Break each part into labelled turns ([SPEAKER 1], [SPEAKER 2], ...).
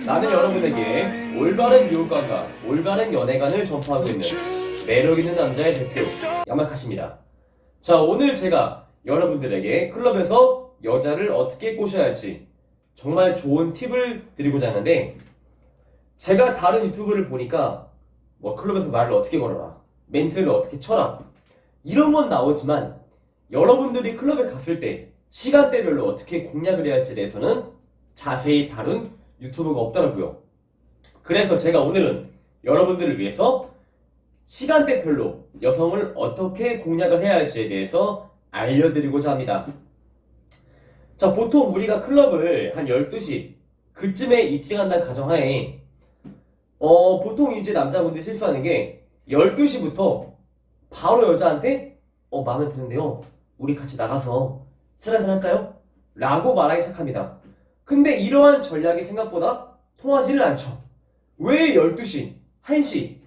[SPEAKER 1] 나는 여러분에게 올바른 유혹관과 올바른 연애관을 전파하고 있는 매력있는 남자의 대표 야마카시입니다. 자, 오늘 제가 여러분들에게 클럽에서 여자를 어떻게 꼬셔야 할지 정말 좋은 팁을 드리고자 하는데, 제가 다른 유튜브를 보니까 뭐 클럽에서 말을 어떻게 걸어라, 멘트를 어떻게 쳐라, 이런 건 나오지만 여러분들이 클럽에 갔을 때 시간대별로 어떻게 공략을 해야 할지에 대해서는 자세히 다룬 유튜브가 없더라고요. 그래서 제가 오늘은 여러분들을 위해서 시간대별로 여성을 어떻게 공략을 해야 할지에 대해서 알려드리고자 합니다. 자, 보통 우리가 클럽을 한 12시 그쯤에 입증한다는 가정하에 보통 이제 남자분들이 실수하는 게 12시부터 바로 여자한테 마음에 드는데요, 우리 같이 나가서 술 한잔 할까요? 라고 말하기 시작합니다. 근데 이러한 전략이 생각보다 통하지를 않죠. 왜 12시, 1시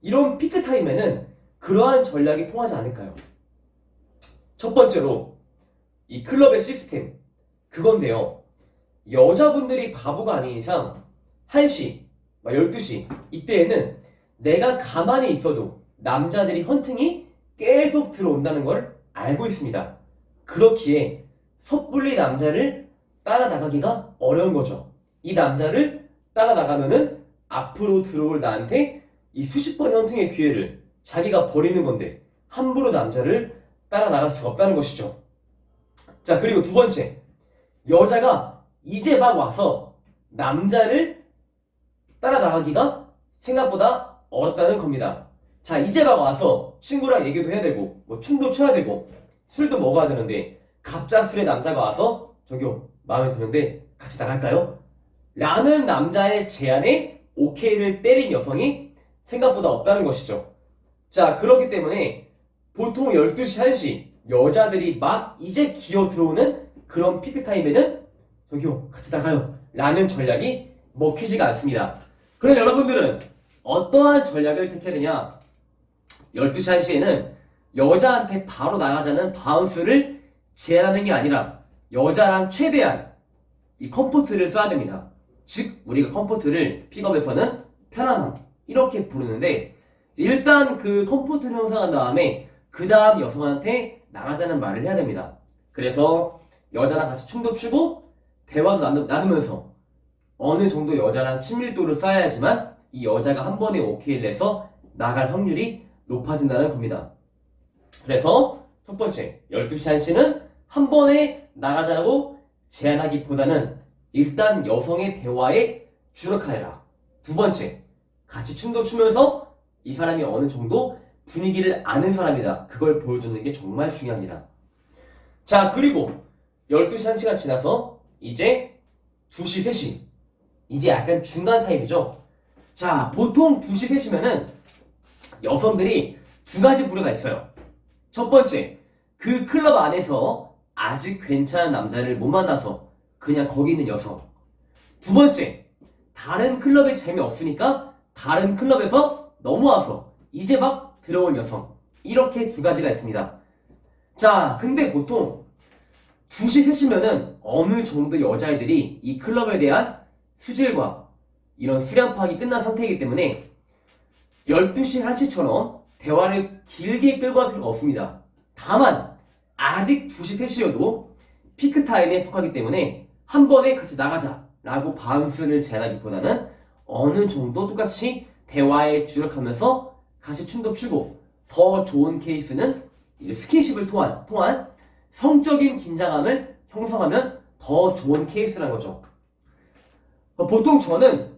[SPEAKER 1] 이런 피크 타임에는 그러한 전략이 통하지 않을까요? 첫 번째로 이 클럽의 시스템, 그건데요, 여자분들이 바보가 아닌 이상 1시, 12시 이때에는 내가 가만히 있어도 남자들이 헌팅이 계속 들어온다는 걸 알고 있습니다. 그렇기에 섣불리 남자를 따라 나가기가 어려운 거죠. 이 남자를 따라 나가면은 앞으로 들어올 나한테 이 수십 번의 헌팅의 기회를 자기가 버리는 건데 함부로 남자를 따라 나갈 수가 없다는 것이죠. 자, 그리고 두 번째, 여자가 이제 막 와서 남자를 따라 나가기가 생각보다 어렵다는 겁니다. 자, 이제 막 와서 친구랑 얘기도 해야 되고 뭐 춤도 춰야 되고 술도 먹어야 되는데 갑작스레 남자가 와서 저기요, 마음에 드는데 같이 나갈까요? 라는 남자의 제안에 오케이를 때린 여성이 생각보다 없다는 것이죠. 자, 그렇기 때문에 보통 12시, 1시 여자들이 막 이제 기어 들어오는 그런 피크타임에는 저기요, 같이 나가요 라는 전략이 먹히지가 않습니다. 그럼 여러분들은 어떠한 전략을 택해야 되냐? 12시, 1시에는 여자한테 바로 나가자는 바운스를 제안하는 게 아니라 여자랑 최대한 이 컴포트를 써야 됩니다. 즉, 우리가 컴포트를 픽업에서는 편안함 이렇게 부르는데, 일단 그 컴포트를 형성한 다음에 그 다음 여성한테 나가자는 말을 해야 됩니다. 그래서 여자랑 같이 춤도 추고 대화도 나누면서 어느 정도 여자랑 친밀도를 쌓아야지만 이 여자가 한 번에 오케이를 해서 나갈 확률이 높아진다는 겁니다. 그래서 첫 번째, 12시 1시는 한 번에 나가자고 제안하기보다는 일단 여성의 대화에 주력하여라. 두 번째, 같이 춤도 추면서 이 사람이 어느 정도 분위기를 아는 사람이다, 그걸 보여주는 게 정말 중요합니다. 자, 그리고 12시 1시가 지나서 이제 2시 3시, 이제 약간 중간 타임이죠. 자, 보통 2시 3시면은 여성들이 두 가지 부류가 있어요. 첫 번째, 그 클럽 안에서 아직 괜찮은 남자를 못 만나서 그냥 거기 있는 여성. 두 번째, 다른 클럽에 재미없으니까 다른 클럽에서 넘어와서 이제 막 들어온 여성. 이렇게 두 가지가 있습니다. 자, 근데 보통 2시, 3시면은 어느 정도 여자애들이 이 클럽에 대한 수질과 이런 수량 파악이 끝난 상태이기 때문에 12시, 1시처럼 대화를 길게 끌고 갈 필요가 없습니다. 다만 아직 2시, 3시여도 피크타임에 속하기 때문에 한 번에 같이 나가자 라고 바운스를 제안하기보다는 어느 정도 똑같이 대화에 주력하면서 같이 춤도 추고, 더 좋은 케이스는 스킨십을 통한 성적인 긴장감을 형성하면 더 좋은 케이스라는 거죠. 보통 저는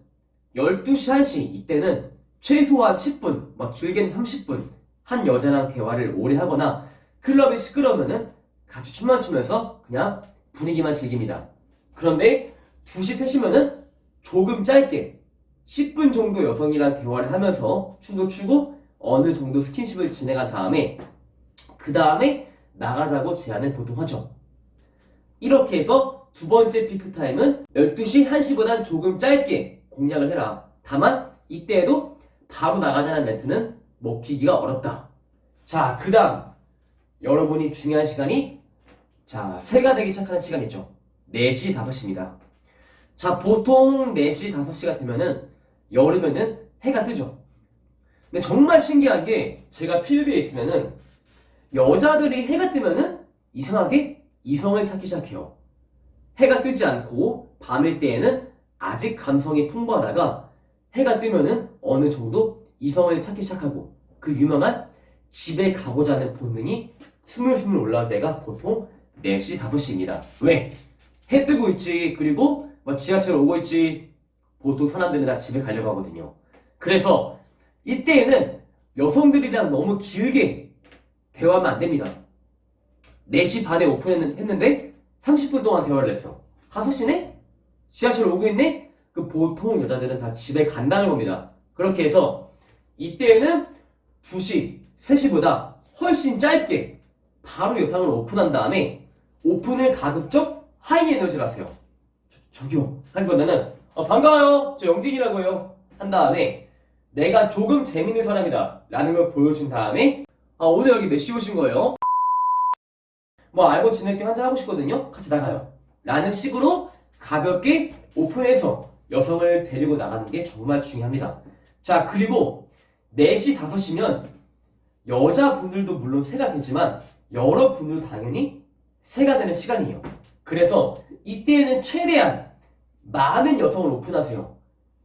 [SPEAKER 1] 12시, 1시 이때는 최소한 10분, 길게는 30분 한 여자랑 대화를 오래 하거나 클럽이 시끄러우면은 같이 춤만 추면서 그냥 분위기만 즐깁니다. 그런데 2시, 3시면은 조금 짧게 10분 정도 여성이랑 대화를 하면서 춤도 추고 어느 정도 스킨십을 진행한 다음에 그 다음에 나가자고 제안을 보통 하죠. 이렇게 해서 두 번째 피크타임은 12시, 1시보단 조금 짧게 공략을 해라. 다만 이때에도 바로 나가자는 멘트는 먹히기가 어렵다. 자, 그 다음 여러분이 중요한 시간이 새가 되기 시작하는 시간이죠. 4시, 5시입니다. 자, 보통 4시, 5시가 되면은 여름에는 해가 뜨죠. 근데 정말 신기한 게 제가 필드에 있으면은 여자들이 해가 뜨면은 이상하게 이성을 찾기 시작해요. 해가 뜨지 않고 밤일 때에는 아직 감성이 풍부하다가 해가 뜨면은 어느 정도 이성을 찾기 시작하고 그 유명한 집에 가고자 하는 본능이 스물스물 올라올 때가 보통 4시, 5시입니다. 왜? 해 뜨고 있지. 그리고 지하철 오고 있지. 보통 사람들은 다 집에 가려고 하거든요. 그래서 이때에는 여성들이랑 너무 길게 대화하면 안 됩니다. 4시 반에 오픈했는데 30분 동안 대화를 했어. 5시네? 지하철 오고 있네? 그 보통 여자들은 다 집에 간다는 겁니다. 그렇게 해서 이때에는 2시, 3시보다 훨씬 짧게 바로 여상을 오픈한 다음에 오픈을 가급적 하이 에너지로 하세요. 저기요. 하기보다는 반가워요. 저 영진이라고 해요. 한 다음에 내가 조금 재밌는 사람이다 라는 걸 보여준 다음에 오늘 여기 몇 시 오신 거예요? 알고 지낼 게 한잔하고 싶거든요. 같이 나가요. 라는 식으로 가볍게 오픈해서 여성을 데리고 나가는 게 정말 중요합니다. 자, 그리고 4시, 5시면 여자분들도 물론 새가 되지만 여러분들도 당연히 새가 되는 시간이에요. 그래서 이때는 최대한 많은 여성을 오픈하세요.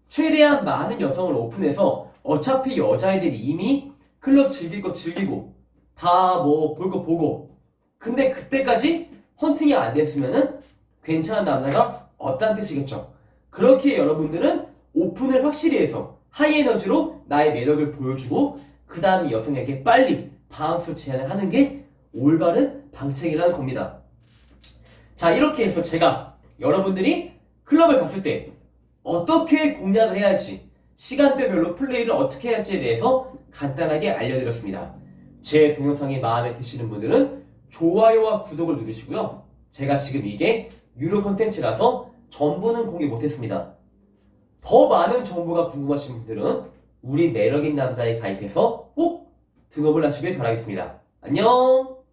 [SPEAKER 1] 최대한 많은 여성을 오픈해서 어차피 여자애들이 이미 클럽 즐길 거 즐기고 다 볼 거 보고 근데 그때까지 헌팅이 안 됐으면은 괜찮은 남자가 없다는 뜻이겠죠. 그렇게 여러분들은 오픈을 확실히 해서 하이에너지로 나의 매력을 보여주고 그 다음 여성에게 빨리 바운스 제안을 하는 게 올바른 방책이라는 겁니다. 자, 이렇게 해서 제가 여러분들이 클럽을 갔을 때 어떻게 공략을 해야 할지 시간대별로 플레이를 어떻게 해야 할지에 대해서 간단하게 알려드렸습니다. 제 동영상이 마음에 드시는 분들은 좋아요와 구독을 누르시고요. 제가 지금 이게 유료 컨텐츠라서 전부는 공개 못했습니다. 더 많은 정보가 궁금하신 분들은 우리 매력인 남자에 가입해서 꼭 등록을 하시길 바라겠습니다. 안녕!